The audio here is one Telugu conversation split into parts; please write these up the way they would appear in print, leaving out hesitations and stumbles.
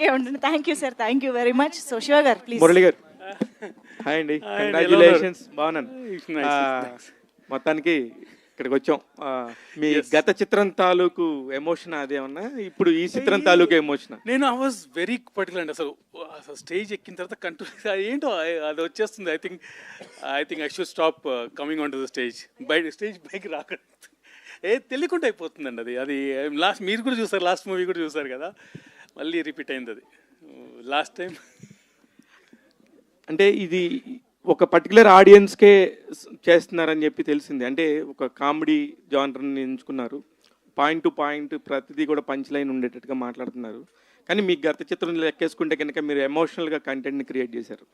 ఇలాగే ఉంటుంది. Thank you sir, thank you very much. So Shiva గారు ప్లీజ్. మురళి గారు హాయ్ అండి, కంగ్రాచులేషన్స్. బాగున్నాను. మొత్తానికి ఇక్కడికి వచ్చాం. మీ గత చిత్రం తాలూకు ఎమోషన్ అదేమన్నా ఇప్పుడు ఈ చిత్రం తాలూకు ఎమోషన్? నేను ఐ వాజ్ వెరీ పర్టికులర్ అండి. అసలు స్టేజ్ ఎక్కిన తర్వాత కంట్రోల్ ఏంటో అది వచ్చేస్తుంది. I think I should stop coming on to the stage. Stage bike రాకూడదు, తెలియకుండా అయిపోతుందండి అది. లాస్ట్ మీరు కూడా చూసారు, లాస్ట్ మూవీ కూడా చూసారు కదా, మళ్ళీ రిపీట్ అయింది అది లాస్ట్ టైం. అంటే ఇది ఒక పర్టికులర్ ఆడియన్స్కే చేస్తున్నారని చెప్పి తెలిసింది. అంటే ఒక కామెడీ జానర్ని ఎంచుకున్నారు, పాయింట్ టు పాయింట్ ప్రతిదీ కూడా పంచ్ లైన్ ఉండేటట్టుగా మాట్లాడుతున్నారు. కానీ మీ గత చిత్రం లెక్కేసుకుంటే కనుక మీరు ఎమోషనల్గా కంటెంట్ని క్రియేట్ చేశారు.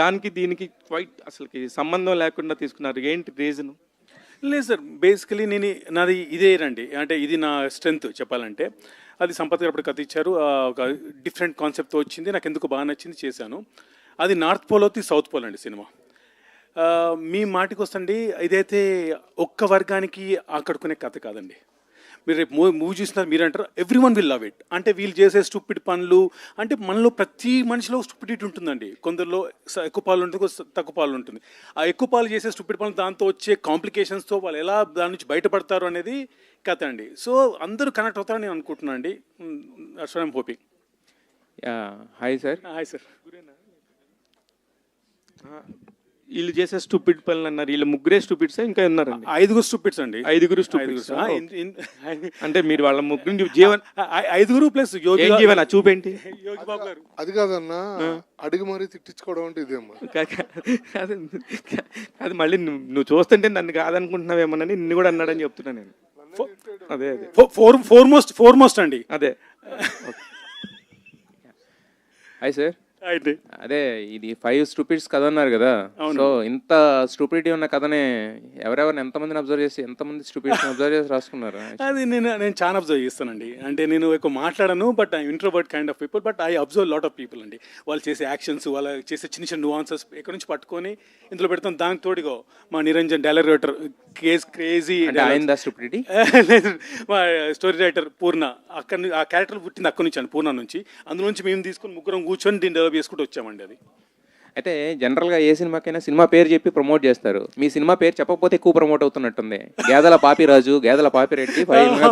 దానికి దీనికి క్వైట్ అసలుకి సంబంధం లేకుండా తీసుకున్నారు. ఏంటి రీజను? లేదు సార్, బేసికలీ నాది ఇదే రండి. అంటే ఇది నా స్ట్రెంగ్త్ చెప్పాలంటే. అది సంపత్ గారు అప్పుడు కథ ఇచ్చారు, ఒక డిఫరెంట్ కాన్సెప్ట్తో వచ్చింది, నాకు ఎందుకు బాగా నచ్చింది, చేశాను. అది నార్త్ పోల్ అవుతుంది, సౌత్ పోల్ అండి సినిమా. మీ మాటికి వస్తండి, ఇదైతే ఒక్క వర్గానికి ఆకట్టుకునే కథ కాదండి. మీరు రేపు మూవీ చూసినారు, మీరు అంటారు every one will love it. అంటే వీళ్ళు చేసే స్టూపిడ్ పనులు, అంటే మనలో ప్రతి మనిషిలో స్టూపిడిటీ ఉంటుందండి. కొందరిలో ఎక్కువ పాలు ఉంటుంది, తక్కువ పాలు ఉంటుంది. ఆ ఎక్కువ పాలు చేసే స్టూపిడ్ పనులు, దాంతో వచ్చే కాంప్లికేషన్స్తో వాళ్ళు ఎలా దాని నుంచి బయటపడతారు అనేది కథ అండి. సో అందరూ కనెక్ట్ అవుతారని నేను అనుకుంటున్నాను అండి. That's what I yam hoping. Hi sir. Hi sir. వీళ్ళు చేసే స్టూపిడ్ పనులు అన్నారు, వీళ్ళు ముగ్గురే స్టూపిడ్స్ ఇంకా ఉన్నారండి? 5 స్టూపిడ్స్ అండి. 5 స్టూపిడ్స్. అంటే మీరు వాళ్ళ ముగ్గురు జీవన్ 5 ప్లస్ జీవన్ చూపేంటి? యోగి బాబు గారు. అది కాదన్నా, అడిగి మరీ తిట్టించుకోవడం అంటే ఇదేమ్మా. అది మళ్ళీ నువ్వు చూస్తుంటే నన్ను కాదనుకుంటున్నావేమోనని నిన్ను కూడా అన్నాడని చెప్తున్నా నేను. అదే ఫోర్మోస్ట్ అండి. అదే. Hi sir. అయితే అదే ఇది 5 స్టూపిడ్స్ కథ అన్నారు కదా. సో ఇంత స్టూపిడిటీ ఉన్న కథనే ఎవరెవరిని ఎంతమందిని అబ్జర్వ్ చేసి ఎంతమంది స్టూపిడ్స్ అబ్జర్వ్ చేసి రాసుకున్నారు? అది నేను చాలా అబ్జర్వ్ చేస్తానండి. అంటే నేను ఎక్కువ మాట్లాడను, but I introvert kind of people, but I observe lot of people అండి. వాళ్ళు చేసే యాక్షన్స్, వాళ్ళు చేసే చిన్న చిన్న నువాన్సెస్ ఎక్కడి నుంచి పట్టుకొని ఇందులో పెడతాం. దానికి తోడిగో మా నిరంజన్ డైరెక్టర్ క్రేజీ స్టూపిడిటీ మా స్టోరీ రైటర్ పూర్ణ, అక్కడ ఆ క్యారెక్టర్ పుట్టింది అక్కడి నుంచి అండి, పూర్ణ నుంచి. అందులో నుంచి మేము తీసుకొని ముగ్గురం కూర్చొని దీన్ని డెవలప్ చేసుకుంటూ వచ్చామండి. అది అయితే జనరల్గా ఏ సినిమాకైనా సినిమా పేరు చెప్పి ప్రమోట్ చేస్తారు. మీ సినిమా పేరు చెప్పకపోతే ఎక్కువ ప్రమోట్ అవుతున్నట్టుంది. గేదెల పాపిరాజు, గేదెల పాపిరెడ్డి,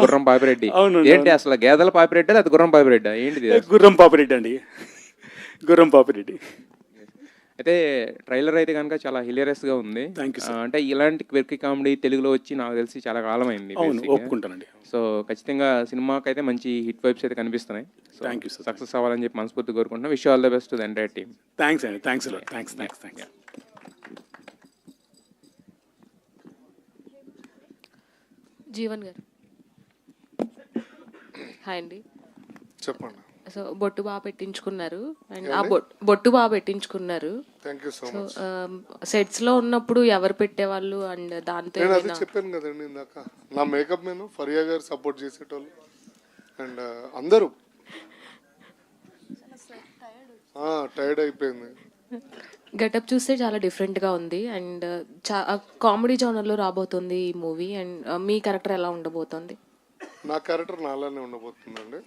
గుర్రం పాపిరెడ్డి. ఏంటి అసలు గేదెల పాపిరెడ్డి అది గుర్రం పాపిరెడ్డి ఏంటిది? గుర్రం పాపిరెడ్డి అండి, గుర్రం పాపిరెడ్డి. అయితే ట్రైలర్ అయితే కనుక చాలా హిలేరియస్గా ఉంది. అంటే ఇలాంటి క్విర్కీ కామెడీ తెలుగులో వచ్చి నాకు తెలిసి చాలా కాలం అయింది. ఒప్పుకుంటానండి. సో ఖచ్చితంగా సినిమాకి అయితే మంచి హిట్ వైబ్స్ అయితే కనిపిస్తున్నాయి. Thank you. సక్సెస్ అవ్వాలని చెప్పి మనస్ఫూర్తి కోరుకుంటున్నాం. Wish all the best to the entire team. Thanks అండి. థ్యాంక్స్. జీవన్ గారు హాయ్ అండి. చెప్పండి. సో బొట్టు బాగా పెట్టించుకున్నారు, అండ్ ఆ బొట్టు బాగా పెట్టించుకున్నారు. సో సెట్స్ లో ఉన్నప్పుడు ఎవరు పెట్టేవాళ్ళు? అండ్ దాంతో చెప్పాను కదండి ఇందాక, నా మేకప్ మెను ఫరియా గారు సపోర్ట్ చేసేటోళ్ళు, అండ్ అందరూ టైర్డ్ అయిపోయింది. గెటప్ చూస్తే చాలా డిఫరెంట్ గా ఉంది, అండ్ కామెడీ జోనర్ లో రాబోతుంది ఈ మూవీ. అండ్ మీ క్యారెక్టర్ ఎలా ఉండబోతుంది? నా క్యారెక్టర్ నాలానే ఉండబోతుందండి.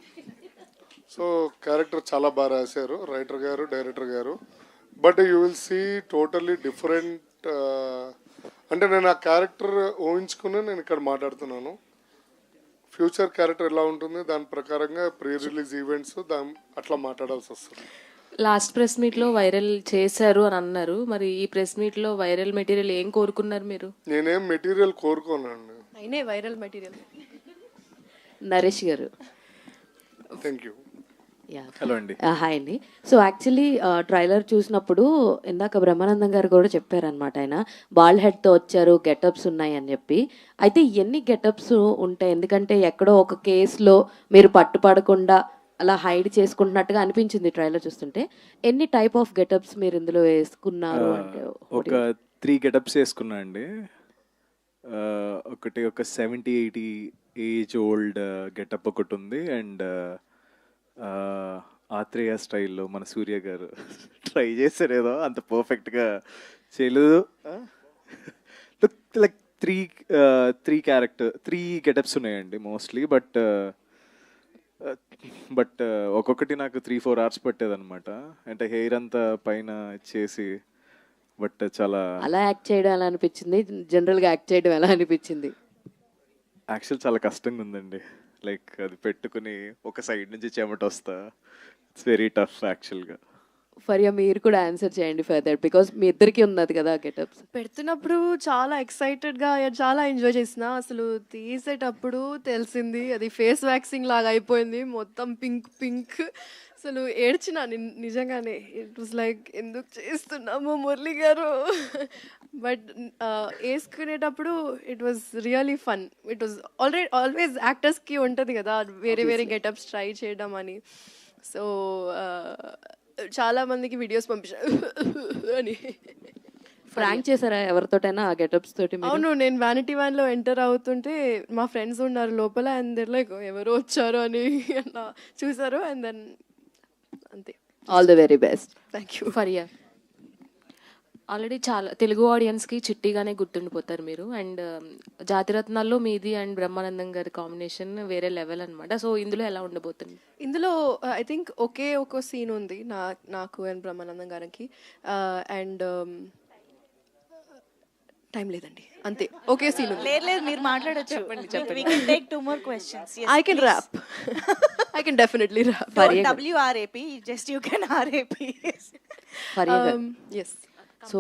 సో క్యారెక్టర్ చాలా బాగా రాశారు రైటర్ గారు, డైరెక్టర్ గారు. But you will see totally different. అంటే నేను ఆ క్యారెక్టర్ ఊహించుకుని నేను ఇక్కడ మాట్లాడుతున్నాను. ఫ్యూచర్ క్యారెక్టర్ ఎలా ఉంటుంది దాని ప్రకారంగా ప్రీ రిలీజ్ ఈవెంట్స్ అట్లా మాట్లాడాల్సి వస్తుంది. లాస్ట్ ప్రెస్ మీట్ లో వైరల్ చేశారు అని అన్నారు, మరి ఈ ప్రెస్ మీట్ లో వైరల్ మెటీరియల్ ఏం కోరుకున్నారు మీరు? నేనేం మెటీరియల్ కోరుకోనండి. అయినే వైరల్ మెటీరియల్. నరేష్ గారు. Thank you. హలో అండి. హాయ్ అండి. సో యాక్చువల్లీ ట్రైలర్ చూసినప్పుడు ఇందాక బ్రహ్మానందం గారు కూడా చెప్పారనమాట, ఆయన బాల్ హెడ్తో వచ్చారు, గెటప్స్ ఉన్నాయి అని చెప్పి. అయితే ఎన్ని గెటప్స్ ఉంటాయి? ఎందుకంటే ఎక్కడో ఒక కేసులో మీరు పట్టుపడకుండా అలా హైడ్ చేసుకుంటున్నట్టుగా అనిపించింది ట్రైలర్ చూస్తుంటే. ఎన్ని టైప్ ఆఫ్ గెటప్స్ మీరు ఇందులో వేసుకున్నారు? అంటే ఒక 3 గెటప్స్ వేసుకున్నా అండి. ఒకటి ఒక 70-80 ఏజ్ ఓల్డ్ గెటప్ ఒకటి ఉంది, అండ్ ఆత్రేయ స్టైల్లో మన సూర్య గారు ట్రై చేశారు, ఏదో అంత పర్ఫెక్ట్గా చేయలేదు. లైక్ 3 గెటప్స్ ఉన్నాయండి మోస్ట్లీ. బట్ బట్ ఒక్కొక్కటి నాకు 3-4 అవర్స్ పట్టేదన్నమాట. అంటే హెయిర్ అంతా పైన చేసి బట్ చాలా అలా యాక్ట్ చేయడం ఎలా అనిపించింది, జనరల్గా యాక్ట్ చేయడం ఎలా అనిపించింది? యాక్చువల్ చాలా కష్టంగా ఉందండి. లైక్ అది పెట్టుకుని ఒక సైడ్ నుంచి చెమట వస్తా, ఇట్స్ వెరీ టఫ్ యాక్చువల్గా. ఫరియా మీరు కూడా ఆన్సర్ చేయండి ఫర్ దట్, బికాస్ మీ ఇద్దరికి ఉన్నది కదా గెటప్స్. పెడుతున్నప్పుడు చాలా ఎక్సైటెడ్గా చాలా ఎంజాయ్ చేసిన, అసలు తీసేటప్పుడు తెలిసింది అది ఫేస్ వ్యాక్సింగ్ లాగా అయిపోయింది, మొత్తం పింక్ పింక్. అసలు ఏడ్చిన నిజంగానే. ఇట్ వాజ్ లైక్ ఎందుకు చేస్తున్నాము మురళి గారు. బట్ వేసుకునేటప్పుడు it was really fun. It was always యాక్టర్స్కి ఉంటుంది కదా వేరే వేరే గెటప్స్ ట్రై చేయడం అని. సో చాలా మందికి వీడియోస్ పంపించారు అని. ఫ్రాంక్ చేశారా ఎవరితోటైనా ఆ గెటప్స్ తోటి మీరు? అవును, నేను వ్యానిటీ వ్యాన్లో ఎంటర్ అవుతుంటే మా ఫ్రెండ్స్ ఉన్నారు లోపల, అండ్ దెర్ లైక్ ఎవరు వచ్చారు అని అలా చూసారు, అండ్ దెన్ అంతే. All the very best. Thank you. Faria, already చాలా తెలుగు ఆడియన్స్కి చిట్టిగానే గుర్తుండిపోతారు మీరు. అండ్ జాతిరత్నాల్లో మీది అండ్ బ్రహ్మానందం గారి కాంబినేషన్ వేరే లెవెల్ అనమాట. సో ఇందులో ఎలా ఉండబోతుంది? ఇందులో ఐ థింక్ ఒక సీన్ ఉంది నాకు అండ్ బ్రహ్మానందం గారికి, అండ్ టైం లేదండి, అంతే ఒకే సీన్ ఉంది. లేదు మీరు మాట్లాడొచ్చు. We can take 2 more questions. Yes, I can please. rap. I can definitely rap. Don't WRAP, just you can RAP. Faria గారు, Yes. సో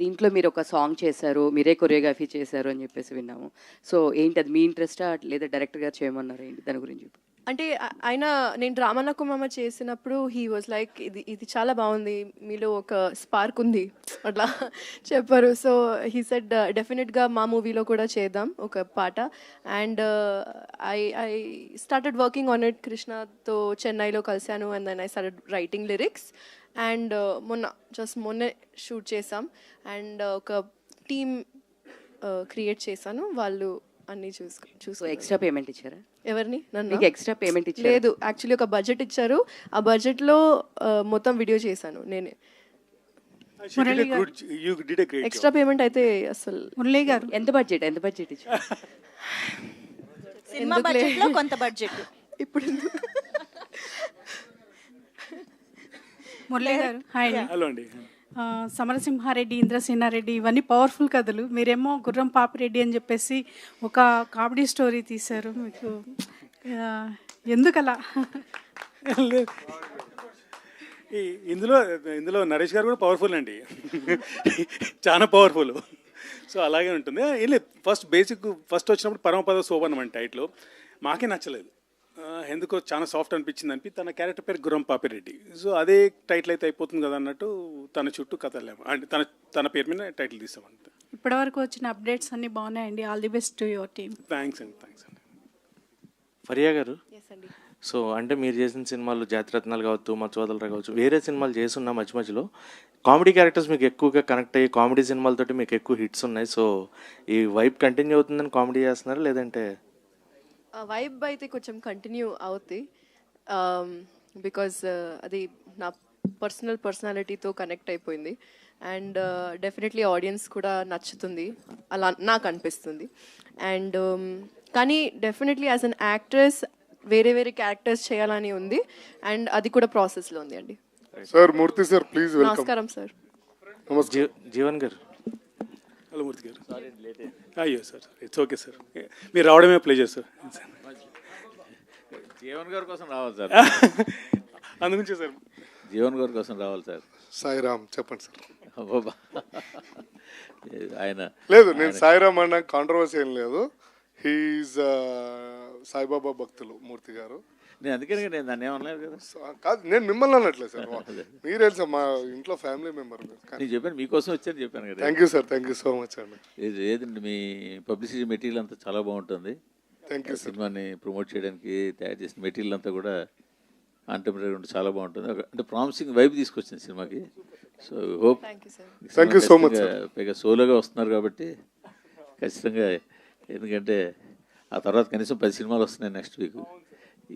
దీంట్లో మీరు ఒక సాంగ్ చేశారు, మీరే కొరియోగ్రఫీ చేశారు అని చెప్పేసి విన్నాము. సో ఏంటి అది, మీ ఇంట్రెస్టా లేదా డైరెక్టర్ గారు చేయమన్నారు, ఏంటి దాని గురించి? అంటే ఆయన నేను డ్రామానకు మామ చేసినప్పుడు హీ వాజ్ లైక్ ఇది చాలా బాగుంది, మీలో ఒక స్పార్క్ ఉంది అట్లా చెప్పారు. సో హీ సెడ్ డెఫినెట్గా మా మూవీలో కూడా చేద్దాం ఒక పాట. And I started working on it. కృష్ణతో చెన్నైలో కలిశాను, and then I started writing lyrics. And మొన్నే షూట్ చేసాం, అండ్ ఒక టీమ్ క్రియేట్ చేశాను. వాళ్ళు అన్నీ సో ఎక్స్ట్రా పేమెంట్ ఇచ్చారా ఎవరిని? నన్ను. మీకు ఎక్స్ట్రా పేమెంట్ ఇచ్చారు? లేదు, యాక్చువల్లీ ఒక బడ్జెట్ ఇచ్చారు, ఆ బడ్జెట్లో మొత్తం వీడియో చేశాను నేనే. ఎక్స్ట్రా పేమెంట్ అయితే అసలు మురళి గారు, ఎంత బడ్జెట్ ఇచ్చారు? సినిమా బడ్జెట్ లో కొంత బడ్జెట్ ఇప్పుడు మురళి గారు హాయ్ అండి. హలో అండి. సమరసింహారెడ్డి, ఇంద్రసేనారెడ్డి ఇవన్నీ పవర్ఫుల్ కథలు. మీరేమో గుర్రం పాపిరెడ్డి అని చెప్పేసి ఒక కామెడీ స్టోరీ తీశారు. మీకు ఎందుకలా? ఇందులో నరేష్ గారు కూడా పవర్ఫుల్ అండి, చాలా పవర్ఫుల్. సో అలాగే ఉంటుంది. ఏం లేదు, ఫస్ట్ వచ్చినప్పుడు పరమపద శోభనం అని టైటిల్ మాకే నచ్చలేదు, ఎందుకో చాలా సాఫ్ట్ అనిపించింది తన క్యారెక్టర్ పేరు గుర్రం పాపిరెడ్డి. సో అదే టైటిల్ అయితే అయిపోతుంది కదా అన్నట్టు తన చుట్టూ కథలేము, అంటే తన పేరు మీద టైటిల్ తీసామంట. ఇప్పటివరకు వచ్చిన అప్డేట్స్ అన్నీ బాగున్నాయండి. All the best to your team. Thanks అండి. ఫరియా గారు, ఎస్ అండి. సో అంటే మీరు చేసిన సినిమాలు జాతిరత్నాలు కావచ్చు, మా సోదరులు కావచ్చు, వేరే సినిమాలు చేస్తున్నా మధ్యలో కామెడీ క్యారెక్టర్స్ మీకు ఎక్కువగా కనెక్ట్ అయ్యి కామెడీ సినిమాలతోటి మీకు ఎక్కువ హిట్స్ ఉన్నాయి. సో ఈ వైబ్ కంటిన్యూ అవుతుందని కామెడీ చేస్తున్నారా, లేదంటే? వైబ్ అయితే కొంచెం కంటిన్యూ అవుతుంది, బికాజ్ అది నా పర్సనాలిటీతో కనెక్ట్ అయిపోయింది. అండ్ డెఫినెట్లీ ఆడియన్స్ కూడా నచ్చుతుంది అలా నాకు అనిపిస్తుంది. అండ్ కానీ డెఫినెట్లీ యాజ్ అన్ యాక్ట్రెస్ వేరే క్యారెక్టర్స్ చేయాలని ఉంది, అండ్ అది కూడా ప్రాసెస్లో ఉంది అండి. Sir Murthy sir please welcome. నమస్కారం సార్. నమస్కారం. జీవన్ గారు. హలో మూర్తి గారు. అయ్యో సార్, ఇట్స్ ఓకే సార్, మీరు రావడమే ప్లేజర్ సార్. జీవన్ గారి కోసం రావాలి సార్. అందుగురించి సార్ జీవన్ గారి కోసం రావాలి సార్. సాయిరామ్ చెప్పండి సార్. ఆయన లేదు, నేను సాయిరామ్ అన్న కాంట్రవర్సీ ఏం లేదు. హీఈస్ సాయిబాబా భక్తులు మూర్తి గారు. నేను అందుకని నేను దాన్ని ఏమనలేదు కదా. కాదు, నేను మిమ్మల్ని అనట్లేదు సార్, మీరు తెలుసా మా ఇంట్లో ఫ్యామిలీ మెంబర్. నేను చెప్పాను మీకోసం వచ్చాను చెప్పాను కదా. Thank you sir, thank you so much అండి. ఏదండి మీ పబ్లిసిటీ మెటీరియల్ అంతా చాలా బాగుంటుంది. Thank you sir. సినిమాని ప్రమోట్ చేయడానికి తయారు చేసిన మెటీరియల్ అంతా కూడా కాంటెంపరీ ఉంటే చాలా బాగుంటుంది. అంటే ప్రామిసింగ్ వైబ్ తీసుకొచ్చింది సినిమాకి. So hope. Thank you so much. పైగా సోలోగా వస్తున్నారు కాబట్టి ఖచ్చితంగా, ఎందుకంటే ఆ తర్వాత కనీసం 10 సినిమాలు వస్తున్నాయి నెక్స్ట్ వీక్.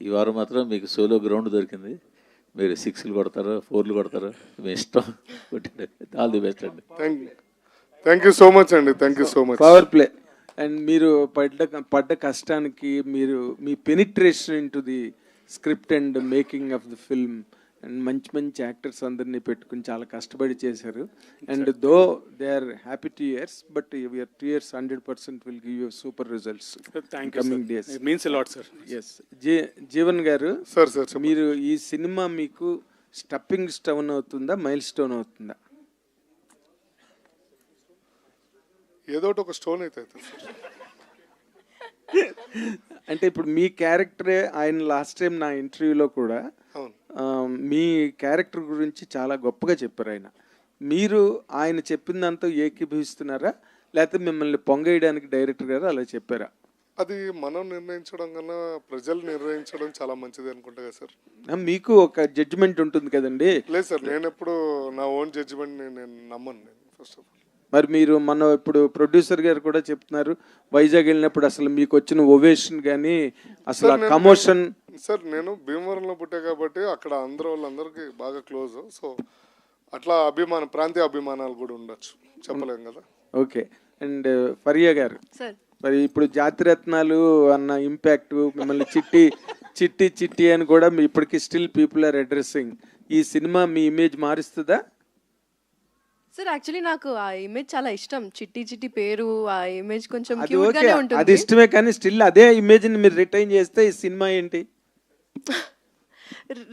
ఈ వారం మాత్రం మీకు సోలో గ్రౌండ్ దొరికింది. మీరు 6లు కొడతారు, 4లు కొడతారు, మీ ఇష్టం. ఆల్ ది బెస్ట్ అండి. థ్యాంక్ యూ సో మచ్ అండి. Thank you so much. Power play. And మీరు పడ్డ కష్టానికి మీరు మీ penetration into the script and making of the film and మంచి యాక్టర్స్ అందరినీ పెట్టుకుని చాలా కష్టపడి చేశారు. And though they are happy 2 years, but your 2 years 100% will give you super results coming days. It means a lot sir. Yes. Jeevan గారు, సార్ మీరు ఈ సినిమా మీకు స్టెప్పింగ్ స్టోన్ అవుతుందా, మైల్ స్టోన్ అవుతుందా? ఏదో ఒక స్టోన్ అయితే సార్. అంటే ఇప్పుడు మీ క్యారెక్టరే ఆయన లాస్ట్ టైం నా ఇంటర్వ్యూలో కూడా మీ క్యారెక్టర్ గురించి చాలా గొప్పగా చెప్పారు ఆయన. మీరు ఆయన చెప్పిందంతా ఏకీభవిస్తున్నారా, లేకపోతే మిమ్మల్ని పొంగేయడానికి డైరెక్టర్ గారు అలా చెప్పారా? అది మనం నిర్ణయించడం కన్నా ప్రజలు నిర్ణయించడం చాలా మంచిది అనుకుంటా కదా సార్. మీకు ఒక జడ్జిమెంట్ ఉంటుంది కదండి. లేదు సార్, నేను ఎప్పుడు నా ఓన్ జడ్జిమెంట్ నేను నమ్మను. నేను ఫస్ట్ ఆఫ్ ఆల్ మరి మీరు మన ఇప్పుడు ప్రొడ్యూసర్ గారు కూడా చెప్తున్నారు, వైజాగ్ వెళ్ళినప్పుడు అసలు మీకు వచ్చిన ఓవేషన్ కానీ అసలు కమోషన్. సార్ నేను భీమవరంలో పుట్టా కాబట్టి అక్కడ వాళ్ళందరికీ బాగా క్లోజ్. సో అట్లా ప్రాంతీయ అభిమానాలు కూడా ఉండొచ్చు, చెప్పలేం కదా. ఓకే. అండ్ ఫరియా గారు, మరి ఇప్పుడు జాతిరత్నాలు అన్న ఇంపాక్ట్ మిమ్మల్ని చిట్టి అని కూడా ఇప్పటికీ స్టిల్ పీపుల్ ఆర్ అడ్రెస్సింగ్. ఈ సినిమా మీ ఇమేజ్ మారుస్తుందా? సార్ యాక్చువల్లీ నాకు ఆ ఇమేజ్ చాలా ఇష్టం. చిట్టి పేరు, ఆ ఇమేజ్ కొంచెం క్యూట్ గానే ఉంటుంది. అది ఇష్టమే, కానీ స్టిల్ అదే ఇమేజ్ ని మీరు రిటైన్ చేస్తే ఈ సినిమా ఏంటి?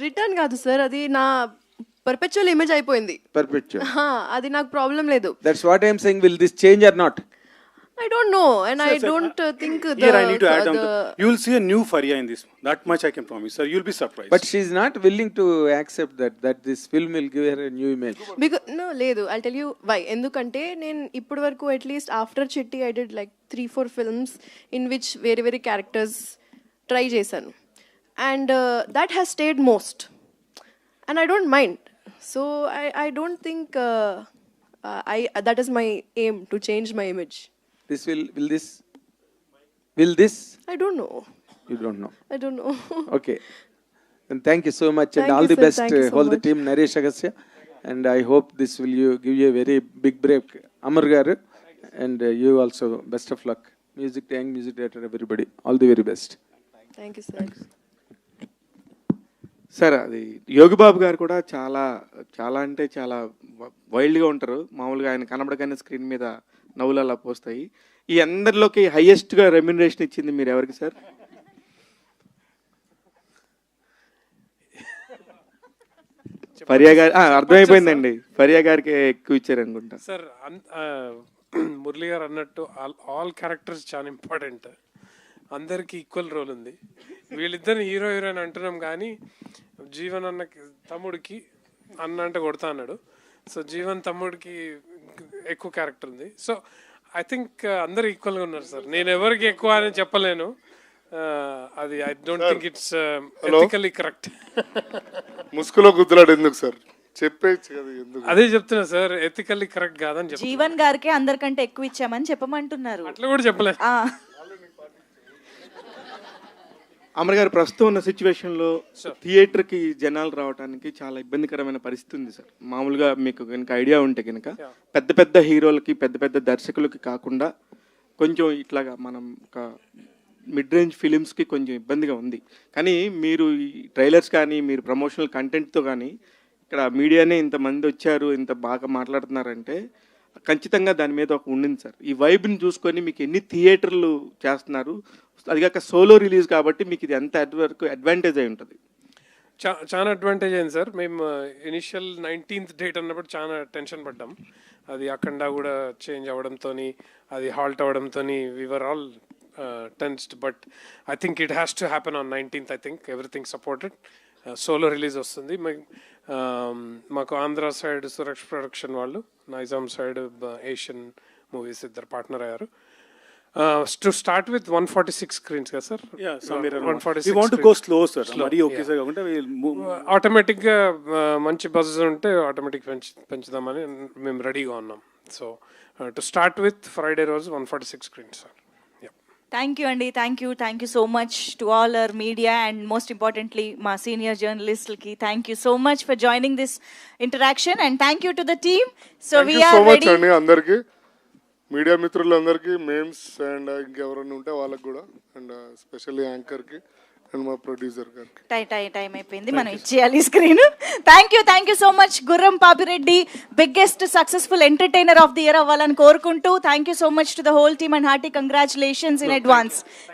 రిటర్న్ కాదు సార్, అది నా పర్పెచువల్ ఇమేజ్ అయిపోయింది. పర్పెచువల్, అది నాకు ప్రాబ్లం లేదు. That's what I am saying. Will this change or not? I don't know, and I don't think Here I need to add on. You will see a new Faria in this. That much I can promise, sir. You'll be surprised. But she is not willing to accept that this film will give her a new image. Because no, లేదు. I'll tell you why. ఎందుకంటే నేను ఇప్పటి వరకు at least after Chitti I did like 3-4 films in which very characters try చేశాను, and that has stayed most, and I don't mind. So I don't think that is my aim to change my image. Will this? I don't know. You don't know. I don't know. Okay. And thank you so much, and all the best all the team, Naresh Agasya, and I hope this will give you a very big break. Amar garu, and you also best of luck. Music director, everybody, all the very best. Thank you, sir. Sir, అది యోగి బాబు గారు కూడా చాలా అంటే చాలా వైల్డ్గా ఉంటారు. మామూలుగా ఆయన కనబడగానే స్క్రీన్ మీద నవ్వులు అలా పోస్తాయి. ఈ అందరిలోకి హైయెస్ట్గా రెమ్యునరేషన్ ఇచ్చింది మీరు ఎవరికి సార్? ఫరియా గారు, అర్థమైపోయిందండి, ఫరియా గారికి ఎక్కువ ఇచ్చారు అనుకుంటా సార్. మురళి గారు అన్నట్టు ఆల్ క్యారెక్టర్స్ చాలా ఇంపార్టెంట్. అందరికి ఈక్వల్ రోల్ ఉంది. వీళ్ళిద్దరు హీరో హీరోయిన్ అంటున్నాం, కానీ జీవన్ అన్న తమ్ముడికి అన్న అంటే కొడతా అన్నాడు. సో జీవన్ తమ్ముడికి ఎక్కువ క్యారెక్టర్ ఉంది. సో ఐ థింక్ అందరు ఈక్వల్గా ఉన్నారు సార్. నేను ఎవరికి ఎక్కువ అని చెప్పలేను. అది I don't think it's ethically correct. ముసుగులో గుద్దులాడు ఎందుకు సార్? చెప్పేచ్చు కదా. ఎందుకు? అదే చెప్తున్నా సార్, ఎథికల్లీ కరెక్ట్ కాదని చెప్పి. జీవన్ గారికి అందరికంటే ఎక్కువ ఇచ్చామని చెప్పమంటున్నారు. అట్లా కూడా చెప్పలేదు. అమర్ గారు, ప్రస్తుతం ఉన్న సిచ్యువేషన్లో థియేటర్కి జనాలు రావడానికి చాలా ఇబ్బందికరమైన పరిస్థితి ఉంది సార్. మామూలుగా మీకు కనుక ఐడియా ఉంటే కనుక పెద్ద హీరోలకి పెద్ద దర్శకులకి కాకుండా కొంచెం ఇట్లాగా మనం ఒక మిడ్ రేంజ్ ఫిలిమ్స్కి కొంచెం ఇబ్బందిగా ఉంది. కానీ మీరు ఈ ట్రైలర్స్ కానీ మీరు ప్రమోషనల్ కంటెంట్తో కానీ ఇక్కడ మీడియానే ఇంతమంది వచ్చారు, ఇంత బాగా మాట్లాడుతున్నారంటే ఖచ్చితంగా దాని మీద ఒక ఉండింది సార్. ఈ వైబ్ని చూసుకొని మీకు ఎన్ని థియేటర్లు చేస్తున్నారు, అది కాక సోలో రిలీజ్ కాబట్టి మీకు ఇది ఎంత వరకు అడ్వాంటేజ్ అయి ఉంటుంది? చాలా అడ్వాంటేజ్ అయింది సార్. మేము ఇనిషియల్ 19th డేట్ అన్నప్పుడు చాలా టెన్షన్ పడ్డాం. అది అఖండ కూడా చేంజ్ అవ్వడంతో, అది హాల్ట్ అవ్వడంతో we're all tensed. But I think it has to happen on 19th. I think everything supported. Solo release వస్తుంది. మాకు ఆంధ్ర సైడ్ సురక్ష ప్రొడక్షన్ వాళ్ళు, నైజాం సైడ్ ఏషియన్ మూవీస్ ఇద్దరు పార్ట్నర్ అయ్యారు. To start with 146 screens కదా sir? Yeah, somewhere around 146. We want to go slow sir. Mari okay sir కాకుండా ఆటోమేటిక్ గా మంచి బజ్ ఉంటే ఆటోమేటిక్ పెంచుదామని మేము రెడీగా ఉన్నాం. So to start with Friday రోజు 146 screens సార్. థ్యాంక్ యూ అండి. Thank you so much to all our media, and most importantly మా సీనియర్ జర్నలిస్ట్లకి thank you so much for joining this interaction, and thank you to the team. So we're ready. అందరికీ మీడియా మిత్రులందరికీ, మేమ్స్ అండ్ ఇంకెవరైనా ఉంటే వాళ్ళకి కూడా, అండ్ స్పెషల్లీ యాంకర్కి అండ్ మా ప్రొడ్యూసర్ గారికి. టైం అయిపోయింది, మనం ఇచ్చేయాలి screen. Thank you so much. Gurram Papireddy biggest successful entertainer of the year అవ్వాలని కోరుకుంటూ thank you so much to the whole team and hearty congratulations in advance.